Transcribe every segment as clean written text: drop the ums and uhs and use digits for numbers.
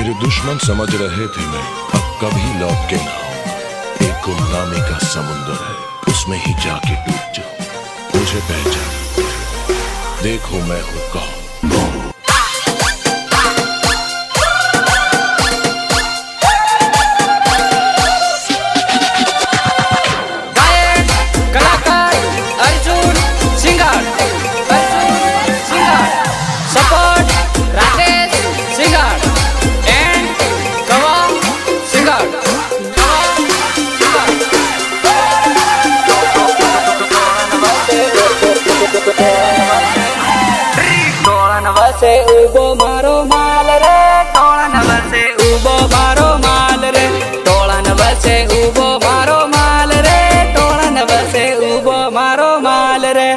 मेरे दुश्मन समझ रहे थे मैं अब कभी लौट के ना आऊंगा। एक गुमनामी का समुंदर है, उसमें ही जाके डूब जाऊं। मुझे पहचान, देखो मैं हूं कौन। वसे उबो मारो माल रे टोळन वसे उबो मारो माल रे टोळन वसे उबो मारो माल रे टोळन वसे उबो मारो माल रे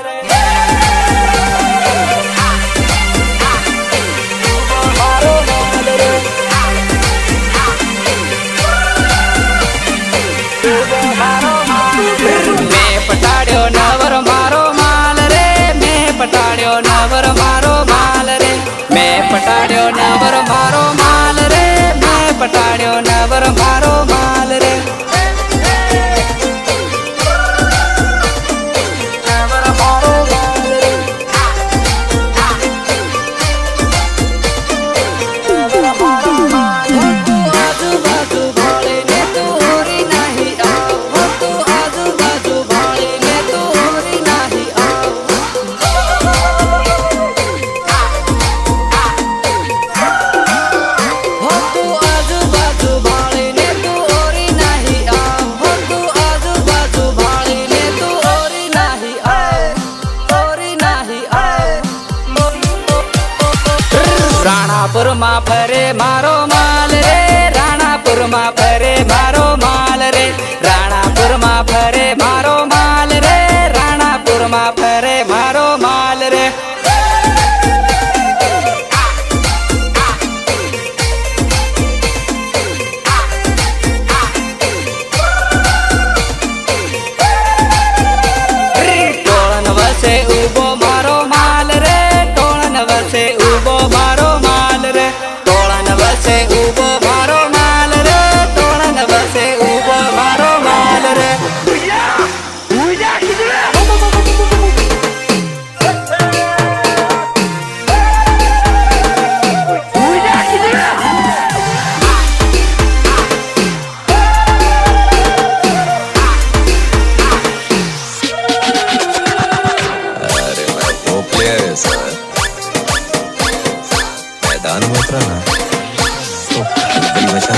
मैं पटाड्यो नवर मारो माल रे मैं पटाड्यो नवर मारो माल रे मैं पटाड्यो नवर मारो माल रे मैं पटाड्यो नवर मारो माल रे नवर मारो माल रे नवर मारो माल तू आजू बाजू भाड़े ने तू ओरी नहीं आओ तू आजू बाजू भाड़े ने तू ओरी नहीं आओ राणापुर मा फरे मारो माल रे राणापुर मा फरे मारो माल रे राणापुर मा फरे मारो माल रे राणापुर मा फरे मारो माल रे टोळन वसे उबो मारो माल रे टोळन वसे उबो मारो माल रे टोळन वसे उबो मारो माल रे टोळन वसे उबो मारो माल रे अरे मैं वो प्लेयर है सर, मैदान में उतरा ना तो बड़ी बचा।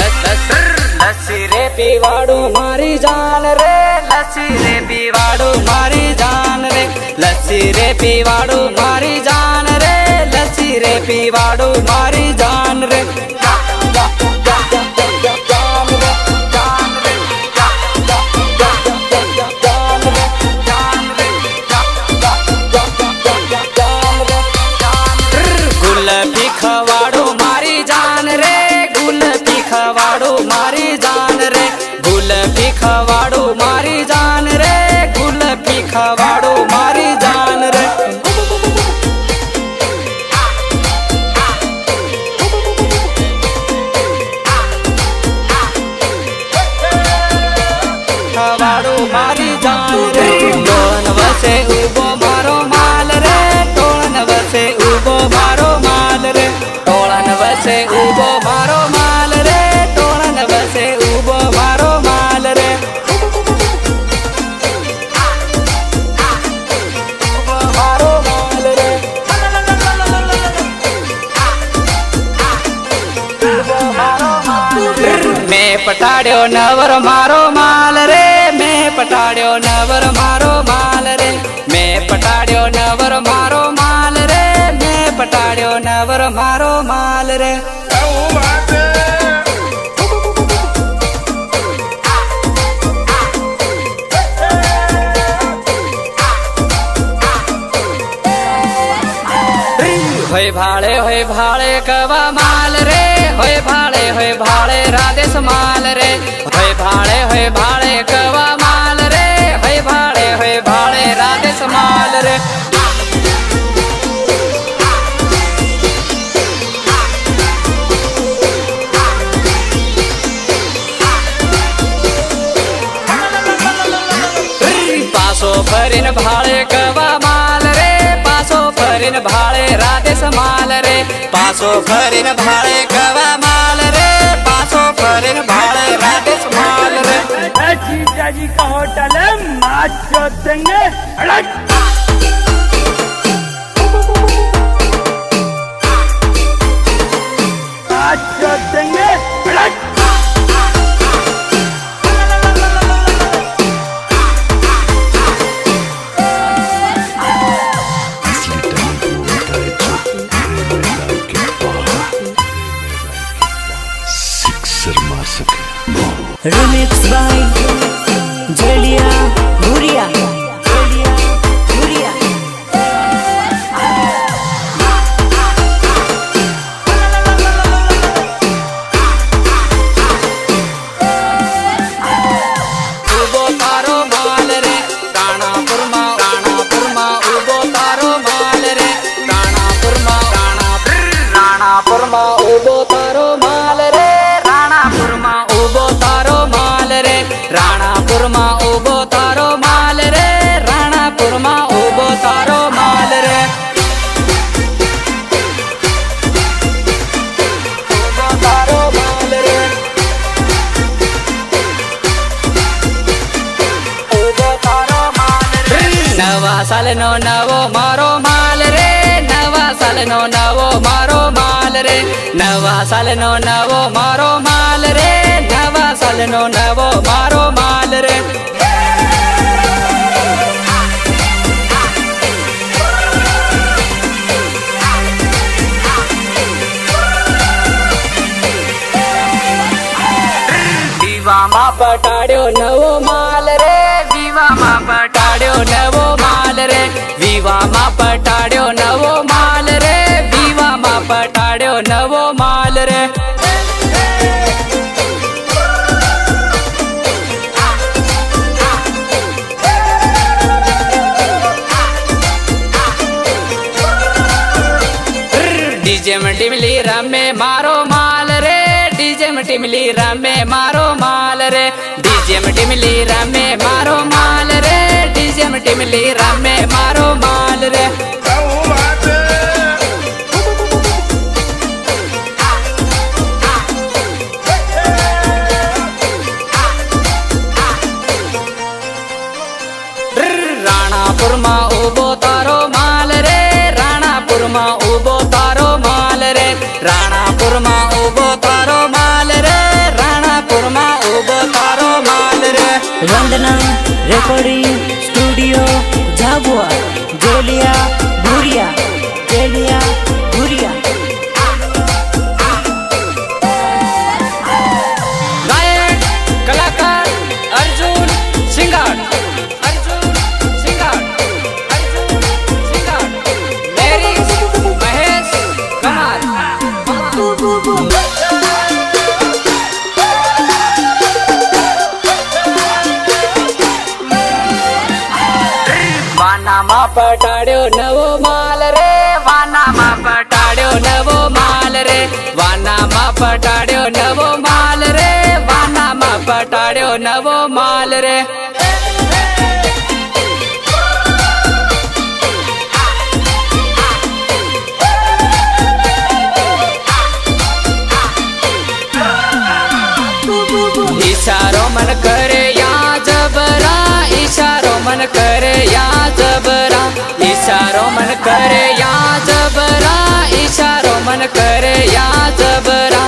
लस्सी रे पीवाड़ू मारी जान रे लस्सी रे पीवाड़ू मारी जान रे लस्सी रे पीवाड़ू मारी जान रे लस्सी रे पीवाड़ू मारी जान रे गुल्फी खवाड़ो मारी जान रे गुल्फी खवाड़ो मारी जान रे गुल्फी खवाड़ो मारी जान रे गुल्फी खवाड़ो मारी जान रे खवाड़ो मारी जान रे टोळन वसे उबो मारो माल रे टोळन वसे उबो मारो माल रे टोळन वसे उबो मारो माल रे टोळन वसे उबो मारो माल रे उबो मारो माल रे उबो मारो माल रे मैं पटाड्यो नवर मारो माल रे मैं पटाड्यो नवर मारो माल रे मैं पटाड्यो नवर मारो माल रे मैं पटाड्यो नवर मारो माल रे होय भाळे कवा माल रे होय भाळे राधेश माल रे होय भाळे कवा माल रे होय भाळे ફરીને ભાળે કવા માલ રે પાછો ફરીને ભાળે રાધેશ માલ રે પાછો ફરીને ભાળે કવા માલ રે પાછો ફરીને ભાળે રાધેશ માલ રે जीजा जी का होटल है माच चोट देंगे माच चोट देंगे असली टैलेंट वो होता है जो पूरे मैदान के बाहर सिक्सर मार सके। Remix by Julia Buria. Julia Buria. ઉભો તારો માલ રે રાણાપુરમાં ઉભો તારો માલ રે રાણાપુરમાં ઉભો તારો માલ રે રાણાપુરમાં ઉભો તારો માલ રે રાણાપુરમાં ઉભો તારો માલ રે રાણાપુરમાં ઉભો તારો માલ રે ઉભો તારો માલ રે ઉભો તારો માલ રે નવા સાલનો નવો મારો માલ રે નવા સાલનો નવો મારો માલ રે નવા સાલનો નવો મારો માલ રે નવા સાલનો નવો મારો માલ રે વિવામાં પટાડ્યો નવો માલ રે વિવામાં પટાડ્યો નવો માલ રે વિવામાં પટાડ્યો નવો માલ રે વિવામાં પટાડ્યો નવો માલ રે ડીજે માં ટીમલી રમે મારો માલ રે ડીજે માં ટીમલી રમે મારો માલ રે ડીજે માં ટીમલી રમે મારો માલ રે ડીજે માં ટીમલી રમે મારો માલ રે રાણાપુરમાં ઉભો તારો માલ રે રાણાપુરમાં ઉભો તારો માલ રે રાણાપુરમાં ઉભો તારો માલ રે રાણાપુરમાં ઉભો તારો માલ રે Vandana Recording Studio Jabua. Julia Buria. Julia Buria. ગાયક કલાકાર અર્જુન સિંગાડ અર્જુન સિંગાડ અર્જુન સિંગાડ મેરી મહેશ કમાલ વાનામાં પટાડ્યો નવો માલ રે વાનામાં પટાડ્યો નવો માલ રે વાનામાં પટાડ્યો નવો માલ રે વાનામાં પટાડ્યો નવો માલ રે ઈશારો મન કરે યા જબરા ઈશારો મન કરે યા જબરા ઈશારો મન કરે યા જબરા ઈશારો મન કરે યા જબરા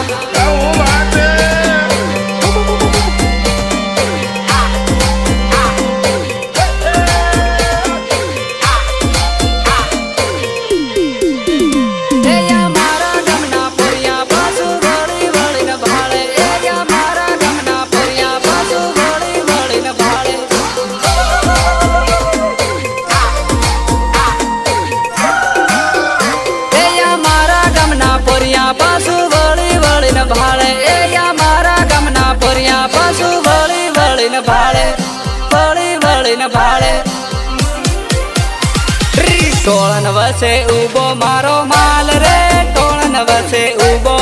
ટોળન વસે ઉભો મારો માલ રે ટોળન વસે ઉભો